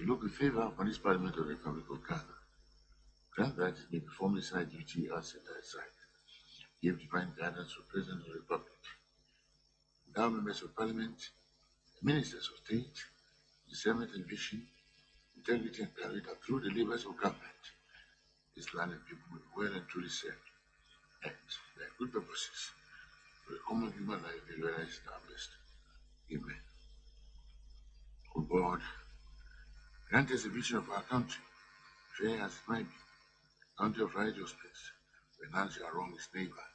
look with favor upon this Parliament of the Republic of Ghana. Grant that it may perform its high duty as set aside. Give divine guidance to the President of the Republic. Now, members of Parliament, ministers of state, discernment and vision, integrity and carried out through the labors of government. This land and people will well and truly serve, and their good purposes for the common human life be well established. Amen. O God, grant us a vision of our country, fair as it might be, country of righteousness, where none shall wrong his neighbor,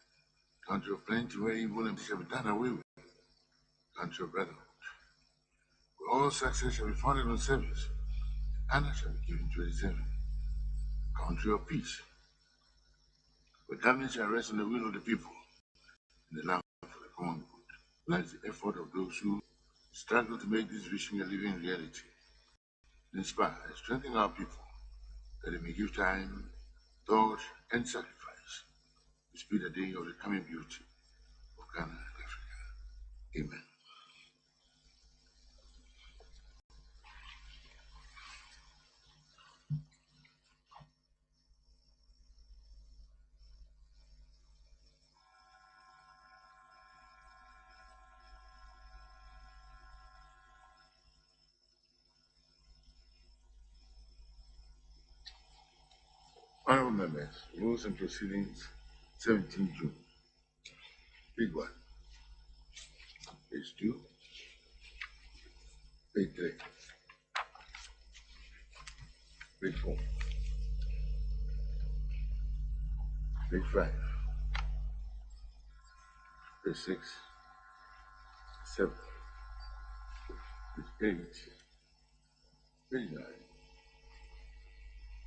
country of plenty where evil and shall be done away with, country of brotherhood, where all success shall be founded on service, and honor shall be given to the deserving, country of peace, where government shall rest on the will of the people, and the land for the common good, lies the effort of those who struggle to make this vision a living reality. Inspire and strengthen our people, that they may give time, thought, and sacrifice to speed the day of the coming beauty of Ghana and Africa. Amen. Honorable members, rules and proceedings, 17 June. Big one. Page 2. Page 3. Page 4. Page 5. Page 6. 7. Page 8. Page 9.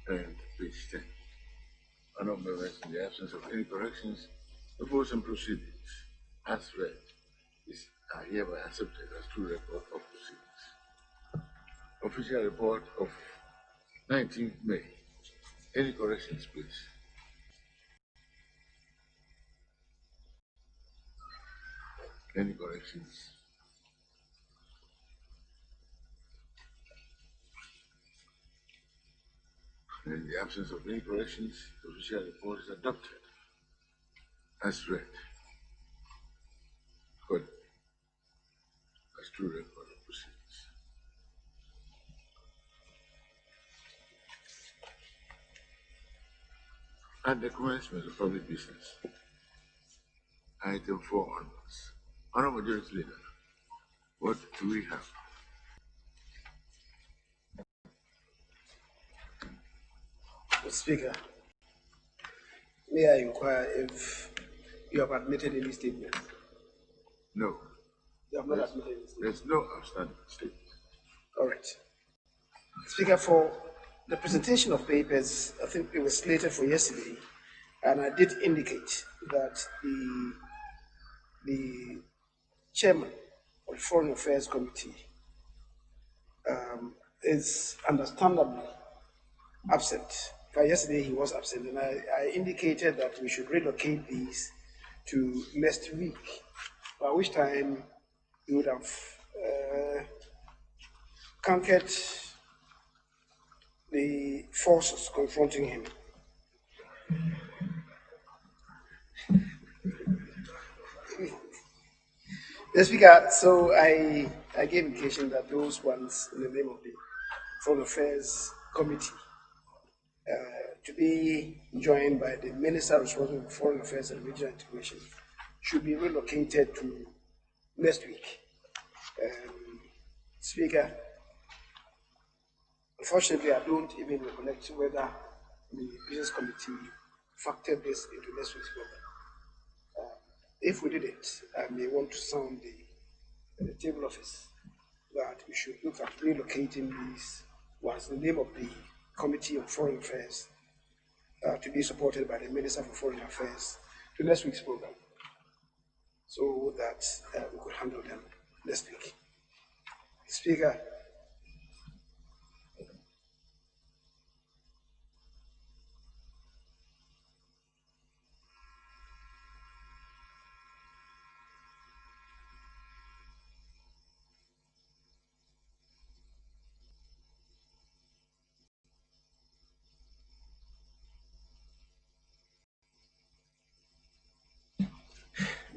And page 10. Honorable members, in the absence of any corrections, the rules and proceedings, as read, are hereby accepted as true record of proceedings. Official report of 19th May. Any corrections, please? Any corrections? In the absence of any corrections, the official report is adopted as read. Good. As true record of proceedings. At the commencement of public business, item 4 onwards. Honorable Majority Leader, what do we have? Speaker, may I inquire if you have admitted any statement? No. You have not admitted any statement? There's no outstanding statement. All right. Speaker, for the presentation of papers, I think it was slated for yesterday, and I did indicate that the chairman of the Foreign Affairs Committee is understandably absent. But yesterday he was absent, and I indicated that we should relocate these to next week, by which time we would have conquered the forces confronting him. The Speaker, so I gave indication that those ones in the name of the Foreign Affairs Committee to be joined by the Minister responsible for Foreign Affairs and Regional Integration should be relocated to next week. Speaker, unfortunately, I don't even recollect whether the Business Committee factored this into next week's program. If we did it, I may want to sound the table office that we should look at relocating these ones in the name of the Committee on Foreign Affairs to be supported by the Minister for Foreign Affairs to next week's program, so that we could handle them next week. Speaker,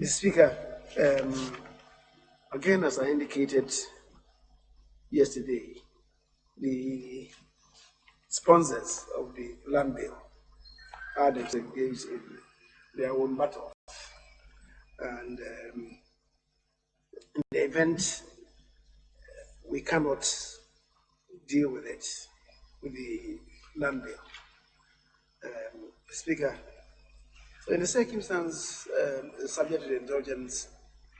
Mr. Speaker, again, as I indicated yesterday, the sponsors of the land bill are engaged in their own battle. And in the event we cannot deal with it, with the land bill, Speaker, so in the circumstance subject to the indulgence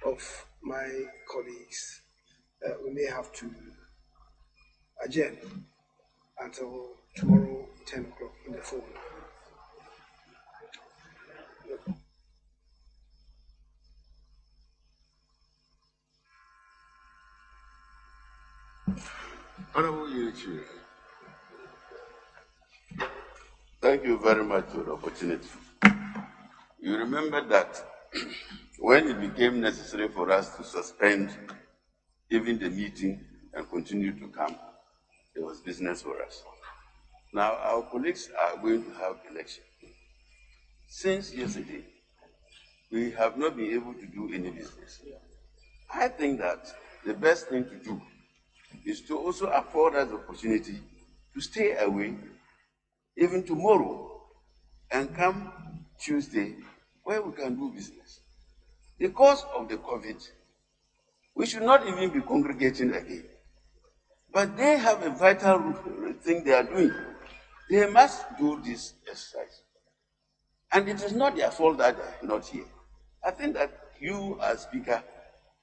of my colleagues, we may have to adjourn until tomorrow 10 o'clock in the phone. Honorable Yerichi. Thank you very much for the opportunity. You remember that when it became necessary for us to suspend even the meeting and continue to come, it was business for us. Now our colleagues are going to have election. Since yesterday, we have not been able to do any business. I think that the best thing to do is to also afford us the opportunity to stay away even tomorrow and come Tuesday where we can do business. Because of the COVID, we should not even be congregating again. But they have a vital thing they are doing. They must do this exercise. And it is not their fault that they are not here. I think that you, as Speaker,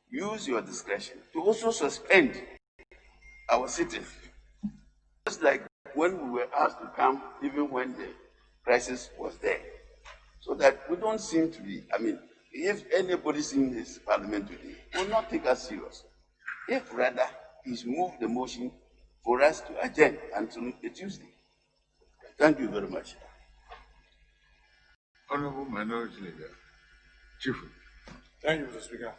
use your discretion to also suspend our sitting. Just like when we were asked to come, even when the crisis was there. So that we don't seem to be, if anybody's in this parliament today, will not take us serious. If rather, he's moved the motion for us to adjourn until Tuesday. Thank you very much. Honorable Minority Leader, Chief. Thank you, Mr. Speaker.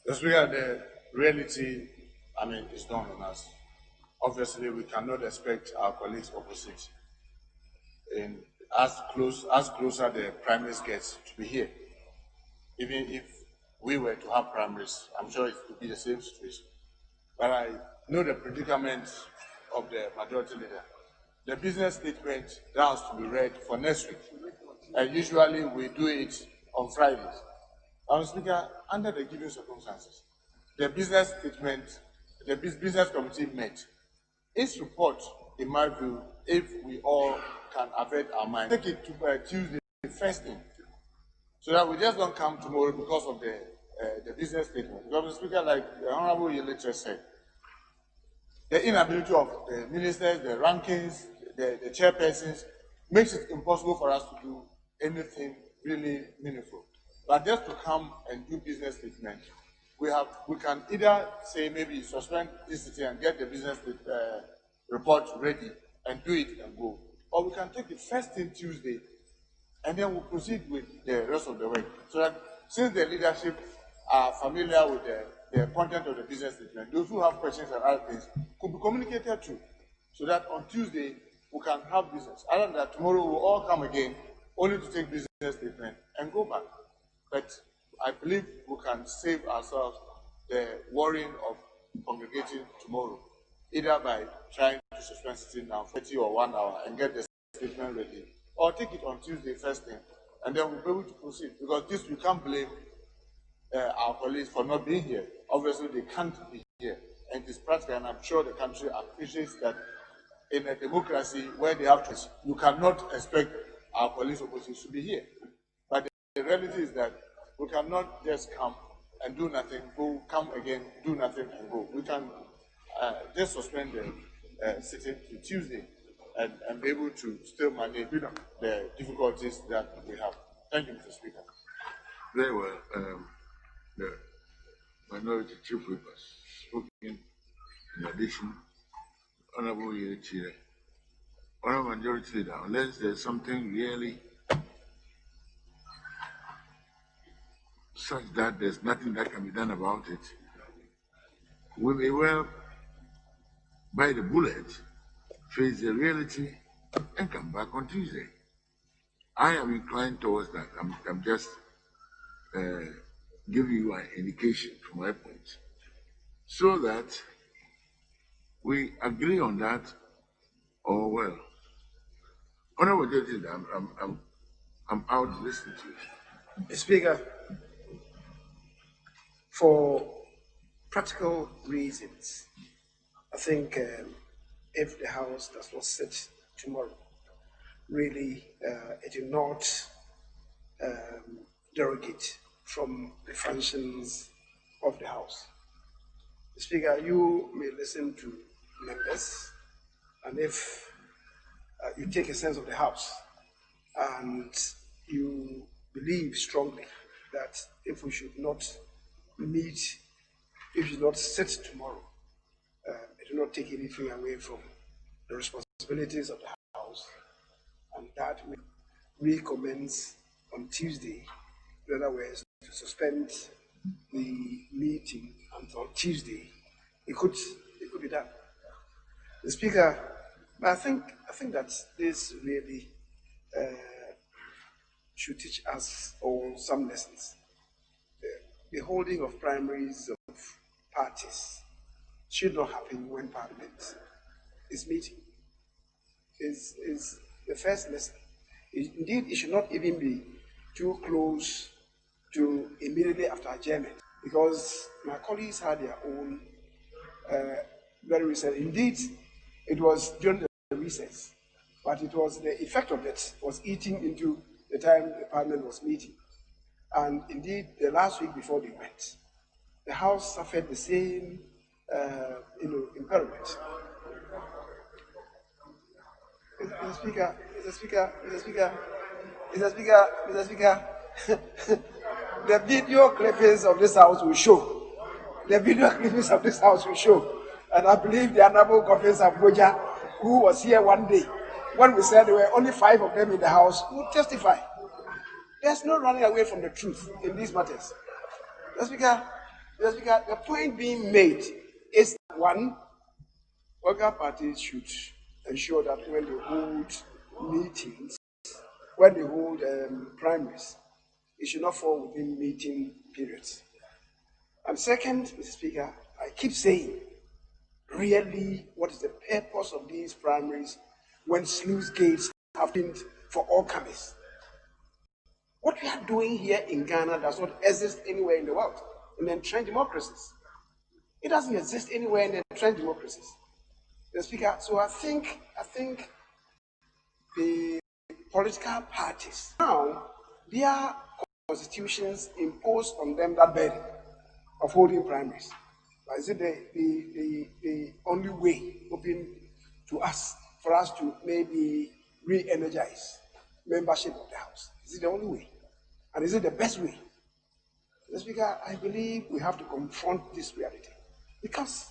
Mr. Speaker, the reality, is dawned on us. Obviously, we cannot expect our colleagues opposite in as closer the primaries gets to be here. Even if we were to have primaries, I'm sure it would be the same situation. But I know the predicament of the majority leader. The business statement that has to be read for next week. And usually we do it on Fridays. Mr. Speaker, under the given circumstances, the business statement, the business committee met. Its report, in my view, if we all can avert our mind, take it to Tuesday, first thing, so that we just don't come tomorrow because of the business statement. Because the Speaker, like the Honorable Yelicha said, the inability of the ministers, the rankings, the chairpersons, makes it impossible for us to do anything really meaningful. But just to come and do business statement, we can either say maybe suspend this sitting and get the business report ready and do it and go, or we can take it first thing Tuesday and then we'll proceed with the rest of the work. So that since the leadership are familiar with the content of the business statement, those who have questions and other things could be communicated to, so that on Tuesday we can have business. Other than that, tomorrow we'll all come again only to take business statement and go back. But I believe we can save ourselves the worrying of congregating tomorrow, either by trying to suspend sitting now 30 or 1 hour and get the statement ready, or take it on Tuesday first thing, and then we'll be able to proceed. Because this, we can't blame our colleagues for not being here. Obviously, they can't be here, and it is practical, and I'm sure the country appreciates that in a democracy where they have choice, you cannot expect our police opposition to be here. But the reality is that we cannot just come and do nothing, go, come again, do nothing, and go. We can just suspend the sitting to Tuesday and be able to still manage the difficulties that we have. Thank you, Mr. Speaker. Very well. The Minority Chief Whip has spoken. In addition, Honorable Yerichi, Honorable Majority Leader, unless there's something really such that there's nothing that can be done about it, we may well bite the bullet, face the reality, and come back on Tuesday. I am inclined towards that. I'm just give you an indication from my point, so that we agree on that, or well, honorable judges, I'm out listening to you. Speaker, for practical reasons, I think if the House does not sit tomorrow, really it will not derogate from the functions of the House. Speaker, you may listen to members, and if you take a sense of the House and you believe strongly that if we should not meet, if we should not sit tomorrow, it will not take anything away from the responsibilities of the House, and that will recommence on Tuesday. In other words, to suspend the meeting until Tuesday, it could be done. The Speaker, but I think that this really should teach us all some lessons. The holding of primaries of parties should not happen when Parliament is meeting. Is the first lesson. Indeed, it should not even be too close to immediately after adjournment, because my colleagues had their own very recent. Indeed, it was during the recess, but it was the effect of it was eating into the time the Parliament was meeting. And indeed, the last week before they went, the House suffered the same impairment. Mr. Speaker, the video clippings of this House will show. The video clippings of this House will show. And I believe the Honorable Governor Abuja, who was here one day, when we said there were only 5 of them in the House, would testify. There's no running away from the truth in these matters. Mr. Speaker, the point being made is, one, political parties should ensure that when they hold meetings, when they hold primaries, it should not fall within meeting periods. And second, Mr. Speaker, I keep saying, really, what is the purpose of these primaries when sluice gates have been for all comers? What we are doing here in Ghana does not exist anywhere in the world, in the entrenched democracies. It doesn't exist anywhere in the entrenched democracies. Mr. Speaker, so I think the political parties now, their constitutions impose on them that burden of holding primaries. But is it the only way open to us for us to maybe re-energize membership of the House? Is it the only way? And is it the best way? Mr. Speaker, I believe we have to confront this reality. Because,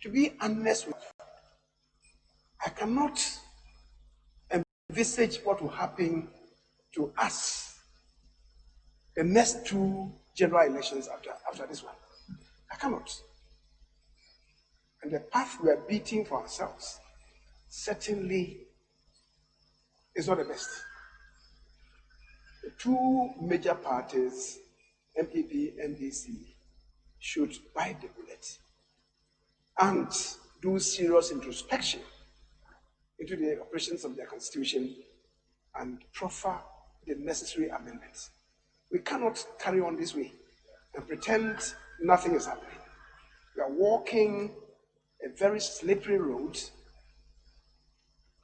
to be honest with you, I cannot envisage what will happen to us the next 2 general elections after this one. I cannot. And the path we are beating for ourselves certainly is not the best. The 2 major parties, MPP, NDC, should bite the bullet and do serious introspection into the operations of their constitution and proffer the necessary amendments. We cannot carry on this way and pretend nothing is happening. We are walking a very slippery road.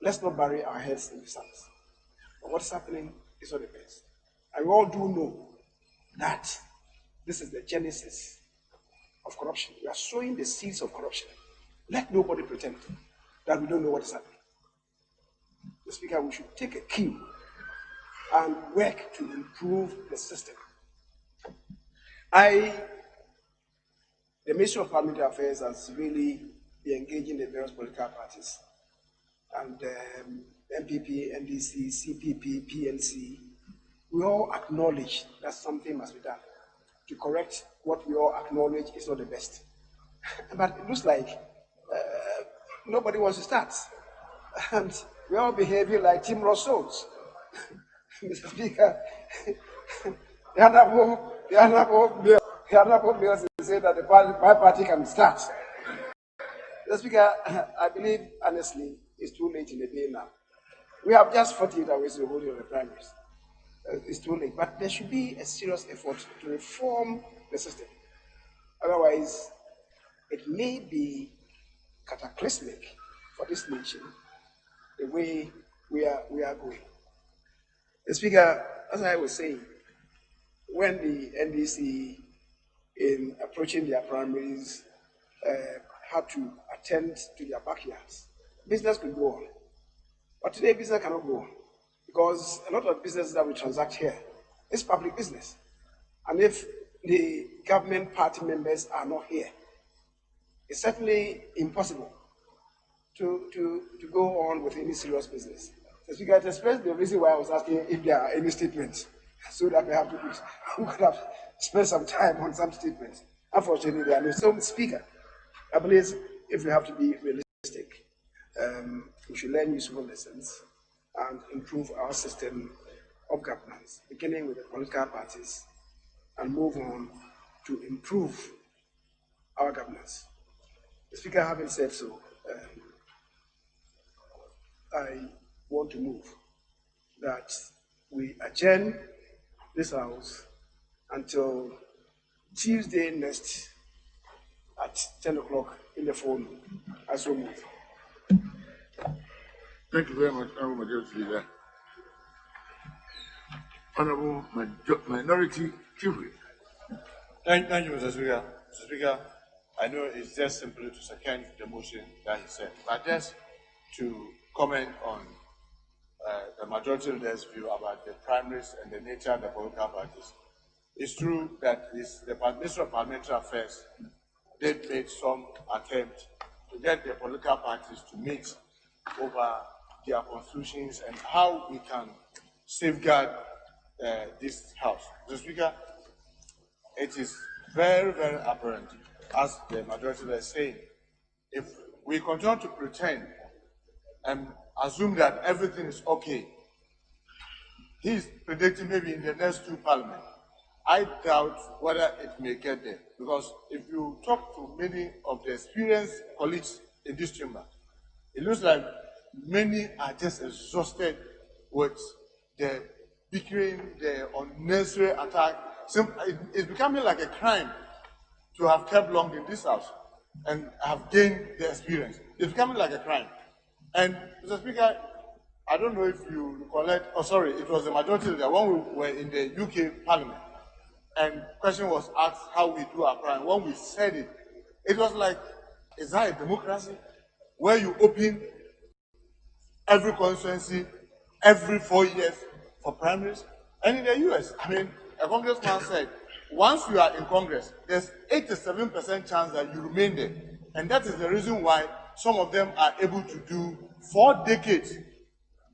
Let's not bury our heads in the sand. But what's happening is not the best. And we all do know that this is the genesis of corruption. We are sowing the seeds of corruption. Let nobody pretend that we don't know what is happening. Mr. Speaker, we should take a cue and work to improve the system. The Ministry of Parliamentary Affairs has really been engaging the various political parties, and MPP, NDC, CPP, PNC. We all acknowledge that something must be done to correct what we all acknowledge is not the best. But it looks like nobody wants to start. And we are all behaving like Tim Rousseau's. Mr. Speaker, the Honorable The honorable Mills said that my party can start. Mr. Speaker, I believe, honestly, it's too late in the day now. We have just 48 hours to hold the primaries. It's too late, but there should be a serious effort to reform the system. Otherwise, it may be cataclysmic for this nation the way we are going. The Speaker, as I was saying, when the NDC, in approaching their primaries, had to attend to their backyards, business could go on. But today, business cannot go on because a lot of business that we transact here is public business. And if the government party members are not here, it's certainly impossible to go on with any serious business. So Speaker, it explains the reason why I was asking if there are any statements, so that we could have spent some time on some statements. Unfortunately, there are no. So, Speaker, I believe if we have to be realistic, we should learn useful lessons and improve our system of governance, beginning with the political parties, and move on to improve our governance. The Speaker, having said so, I want to move that we adjourn this House until Tuesday next at 10 o'clock in the forenoon. I so move. Thank you very much, Honorable Majority Leader. Honorable Minority Chief Whip. Thank you, Mr. Speaker. Mr. Speaker, I know it's just simply to second the motion that he said, but just to comment on the majority leader's view about the primaries and the nature of the political parties. It's true that the Ministry of Parliamentary Affairs did make some attempt to get the political parties to meet over their constitutions and how we can safeguard this House. Mr. Speaker, it is very, very apparent, as the majority leader is saying, if we continue to pretend and assume that everything is okay, he's predicting maybe in the next two parliaments. I doubt whether it may get there, because if you talk to many of the experienced colleagues in this chamber, it looks like many are just exhausted with the bickering, the unnecessary attack. It's becoming like a crime to have kept long in this House and have gained the experience. It's becoming like a crime. And Mr. Speaker, I don't know if you recollect, it was the majority leader when we were in the UK Parliament, and question was asked how we do our crime. When we said it, it was like, is that a democracy where you open every constituency every 4 years for primaries? And in the US, a congressman said, once you are in Congress, there's 87% chance that you remain there. And that is the reason why some of them are able to do 4 decades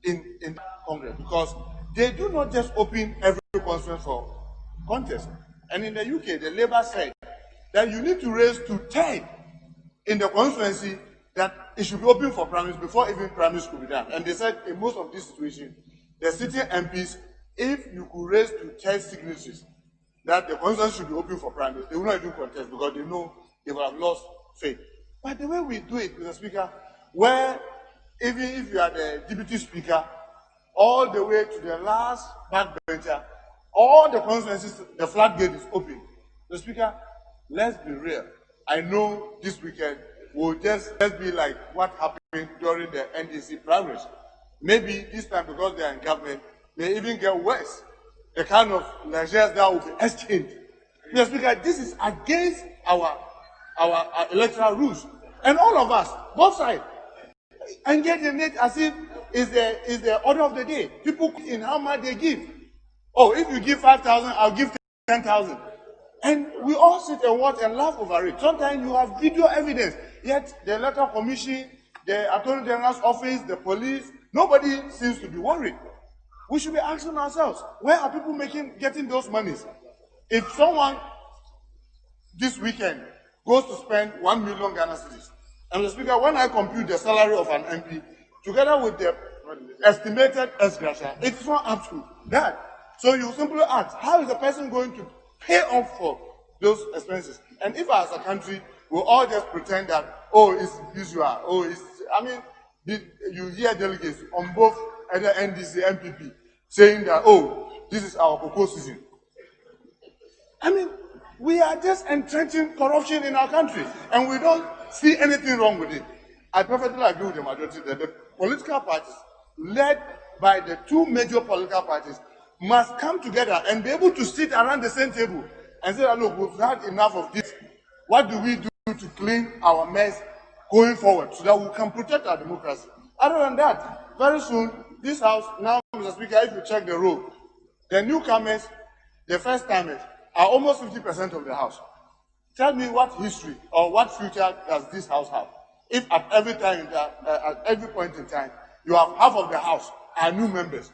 in Congress, because they do not just open every constituency for contest. And in the UK, the Labour said that you need to raise to 10 in the constituency that it should be open for primaries before even primaries could be done. And they said in most of these situations, the sitting MPs, if you could raise to 10 signatures that the constituency should be open for primaries, they will not even contest because they know they will have lost faith. But the way we do it, Mr. Speaker, where even if you are the deputy speaker, all the way to the last backbencher, all the constituencies, the floodgate is open. Mr. Speaker, let's be real. I know this weekend will just be like what happened during the NDC primaries. Maybe this time, because they are in government, they even get worse. The kind of measures that will be exchanged. Mr. Speaker, this is against our electoral rules. And all of us, both sides, engage in it as if is the order of the day. People in how much they give. Oh, if you give 5,000, I'll give 10,000. And we all sit and watch and laugh over it. Sometimes you have video evidence. Yet the electoral commission, the attorney general's office, the police, nobody seems to be worried. We should be asking ourselves, where are people getting those monies? If someone this weekend goes to spend 1 million Ghana cedis, and Mr. Speaker, when I compute the salary of an MP, together with the estimated ex gratia, it's not up to that. So you simply ask, how is the person going to pay off for those expenses. And if as a country, we all just pretend that, oh, it's usual, oh, it's, I mean, you hear delegates on both either NDC, MPP, saying that, oh, this is our cocoa season. I mean, we are just entrenching corruption in our country, and we don't see anything wrong with it. I perfectly agree with the majority that the political parties, led by the two major political parties, must come together and be able to sit around the same table and say, look, we've had enough of this. What do we do to clean our mess going forward so that we can protect our democracy? Other than that, very soon, this house, now, Mr. Speaker, if you check the roll, the newcomers, the first timers, are almost 50% of the house. Tell me what history or what future does this house have? If at every time, at every point in time, you have half of the house are new members.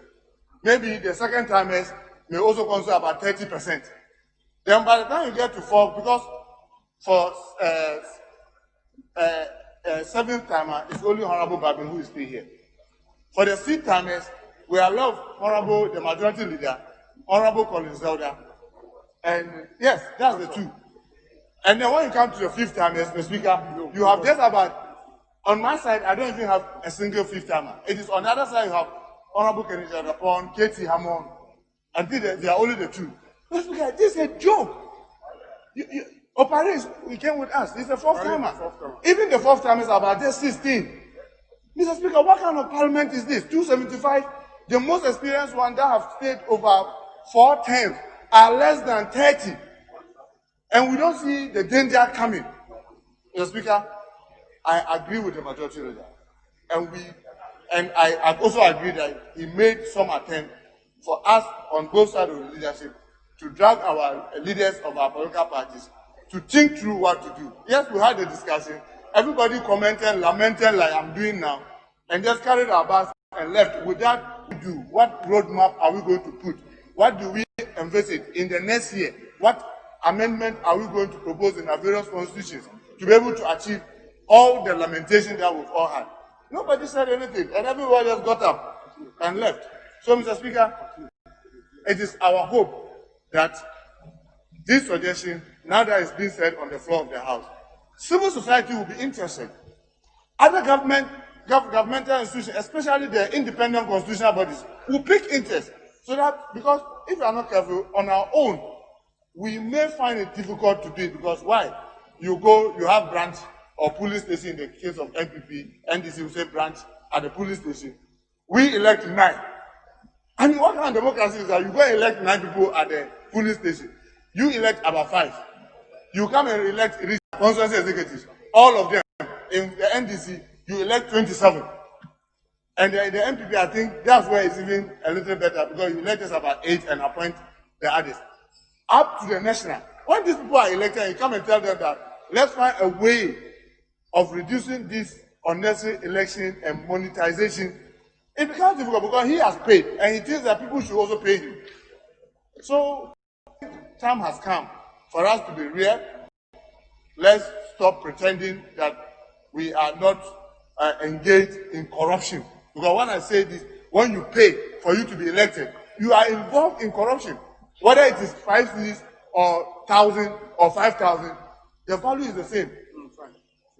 Maybe the second timers may also consider about 30%. Then by the time you get to four, because for seventh timer, it's only Honorable Babin who is still here. For the sixth timers, we have loved Honorable, the majority leader, Honorable Colin Zelda. And yes, that's the two. And then when you come to the fifth timers, Mr. Speaker, you have just about, on my side, I don't even have a single fifth timer. It is on the other side, you have Honorable Kenny Jadapon, Katie Hammond. I think they are only the two. Mr. Speaker, this is a joke. Operators, we came with us. It's a fourth timer. Even the fourth timers are about just 16. Mr. Speaker, what kind of parliament is this? 275? The most experienced one that have stayed over 4 terms are less than 30. And we don't see the danger coming. Mr. Speaker, I agree with the majority leader. And I also agree that he made some attempt for us on both sides of the leadership to drag our leaders of our political parties to think through what to do. Yes, we had a discussion. Everybody commented, lamented like I'm doing now, and just carried our bags and left without do. What roadmap are we going to put? What do we envisage in the next year? What amendment are we going to propose in our various constitutions to be able to achieve all the lamentation that we've all had? Nobody said anything, and everybody just got up and left. So, Mr. Speaker, it is our hope that this suggestion, now that it's been said on the floor of the House, civil society will be interested. Other governmental institutions, especially the independent constitutional bodies, will pick interest. So that, because if we are not careful, on our own, we may find it difficult to do it, because why? You have branch or police station in the case of NPP, NDC will say branch at the police station. We elect 9. I mean, what kind of democracy is that? You go elect 9 people at the police station. You elect about 5. You come and elect constituency executives. All of them. In the NDC, you elect 27. And the MPP, I think that's where it's even a little better, because you elect us about 8 and appoint the others. Up to the national. When these people are elected, you come and tell them that let's find a way of reducing this unnecessary election and monetization. It becomes difficult because he has paid, and he thinks that people should also pay him. So, time has come for us to be real. Let's stop pretending that we are not engaged in corruption. Because when I say this, when you pay for you to be elected, you are involved in corruption. Whether it is 5 cities or 1,000 or 5,000, the value is the same.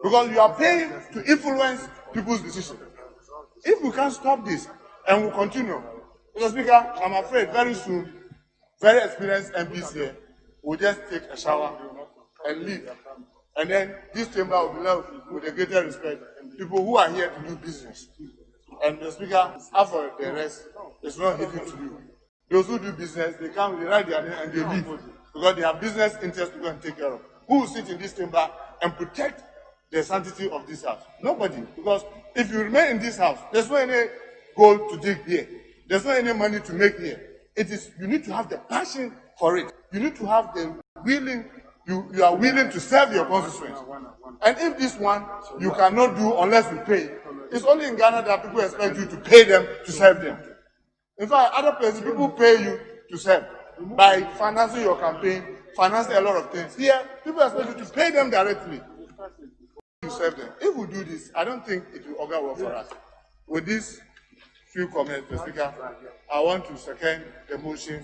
Because you are paying to influence people's decisions. If we can't stop this and we continue, Mr. Speaker, I'm afraid very soon, very experienced MPs here will just take a shower and leave. And then this chamber will be left with a greater respect. People who are here to do business. And the Speaker, after the rest, it's not easy to do. Those who do business, they come, they write their name and they leave. Because they have business interests to go and take care of. Who will sit in this chamber and protect the sanctity of this house? Nobody. Because if you remain in this house, there's no any gold to dig here. There's no any money to make here. You need to have the passion for it. You need to have the willing, you are willing to serve your constituents. And if this one you cannot do unless you pay, it's only in Ghana that people expect you to pay them to serve them. In fact, other places, people pay you to serve by financing your campaign, financing a lot of things. Here, people expect you to pay them directly to serve them. If we do this, I don't think it will augur well for us. With these few comments, Mr. Speaker, I want to second the motion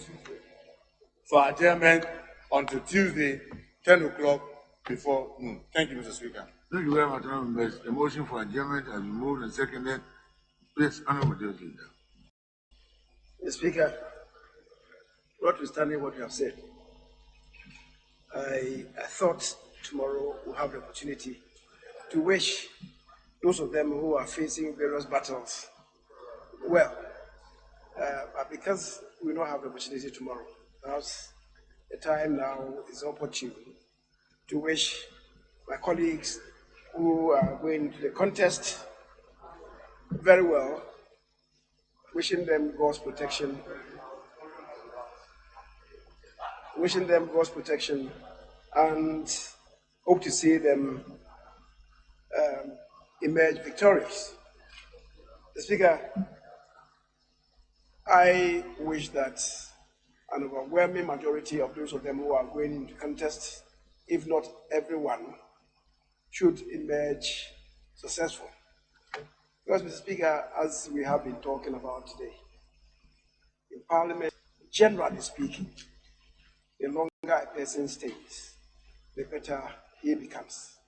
for adjournment until Tuesday, 10 o'clock before noon. Thank you, Mr. Speaker. Thank you very much, honourable members. The motion for adjournment has been moved and seconded. Please, honourable Majority Leader. Mr. Speaker, notwithstanding what you have said, I thought tomorrow we'll have the opportunity to wish those of them who are facing various battles well. But because we don't have the opportunity tomorrow, perhaps the time now is opportune to wish my colleagues who are going to the contest very well, wishing them God's protection, and hope to see them emerge victorious. The Speaker, I wish that an overwhelming majority of those of them who are going into contest, if not everyone, should emerge successful. Because, Mr. Speaker, as we have been talking about today, in Parliament, generally speaking, the longer a person stays, the better he becomes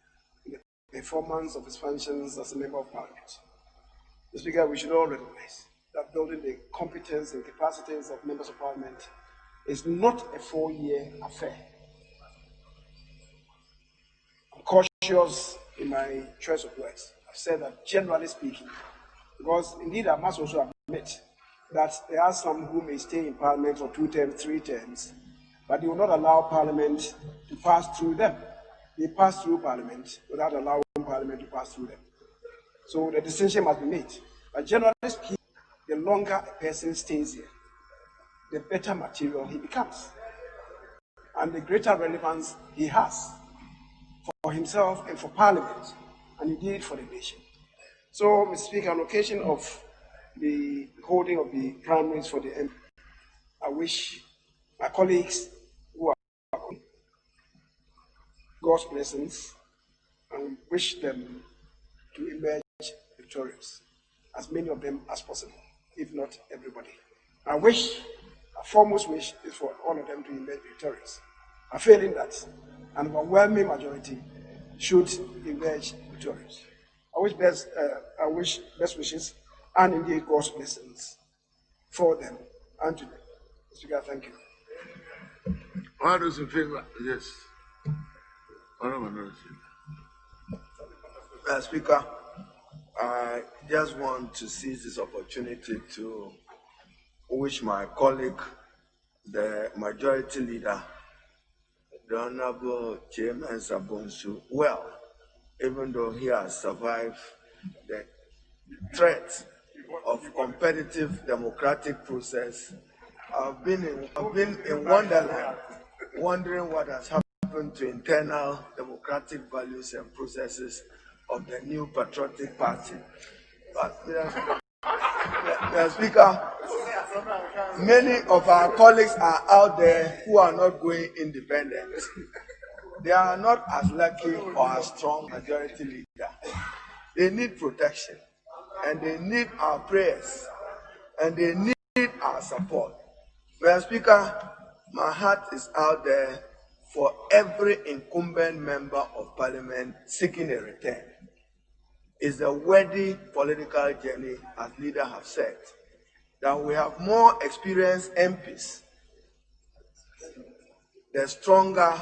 in the performance of his functions as a member of Parliament. Mr. Speaker, we should all recognize that building the competence and capacities of members of Parliament is not a 4-year affair. I'm cautious in my choice of words. I've said that generally speaking, because indeed I must also admit that there are some who may stay in Parliament for 2 terms, 3 terms, but they will not allow Parliament to pass through them. They pass through Parliament without allowing Parliament to pass through them. So the distinction must be made. But generally speaking, the longer a person stays here, the better material he becomes, and the greater relevance he has for himself and for Parliament, and indeed for the nation. So, Mr. Speaker, on occasion of the holding of the primaries for the MP, I wish my colleagues who are God's blessings and wish them to emerge victorious, as many of them as possible, if not everybody. Our foremost wish is for all of them to emerge victorious. Failing that, an overwhelming majority should emerge victorious. I wish best wishes and indeed God's blessings for them and to them. Mr. Speaker, thank you. All those in favor, yes. Speaker, I just want to seize this opportunity to wish my colleague, the Majority Leader, the Honorable Chairman Sabonsu, well, even though he has survived the threat of competitive democratic process. I've been in Wonderland, wondering what has happened to internal democratic values and processes of the new patriotic party. But Mr. Speaker, many of our colleagues are out there who are not going independent. They are not as lucky or as strong majority leader. They need protection, and they need our prayers, and they need our support. Mr. Speaker, my heart is out there for every incumbent member of Parliament seeking a return. It's a worthy political journey, as leaders have said, that we have more experienced MPs, the stronger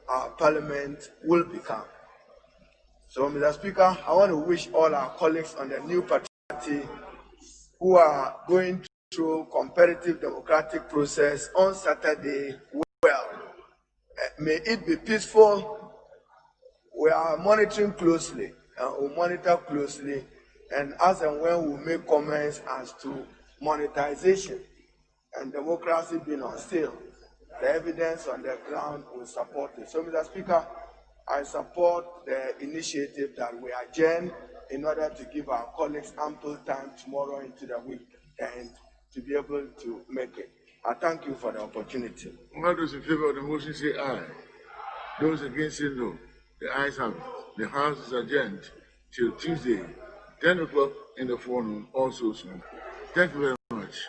our Parliament will become. So, Mr. Speaker, I want to wish all our colleagues on the new party who are going through competitive democratic process on Saturday well. May it be peaceful. We are monitoring closely, and we'll monitor closely, and as and when we make comments as to monetization and democracy being on sale, the evidence on the ground will support it. So, Mr. Speaker, I support the initiative that we adjourn in order to give our colleagues ample time tomorrow into the week and to be able to make it. I thank you for the opportunity. All those in favor of the motion say aye. Those against say no. The ayes have it. The House is adjourned till Tuesday, 10 o'clock in the forenoon, also soon. Thank you very much.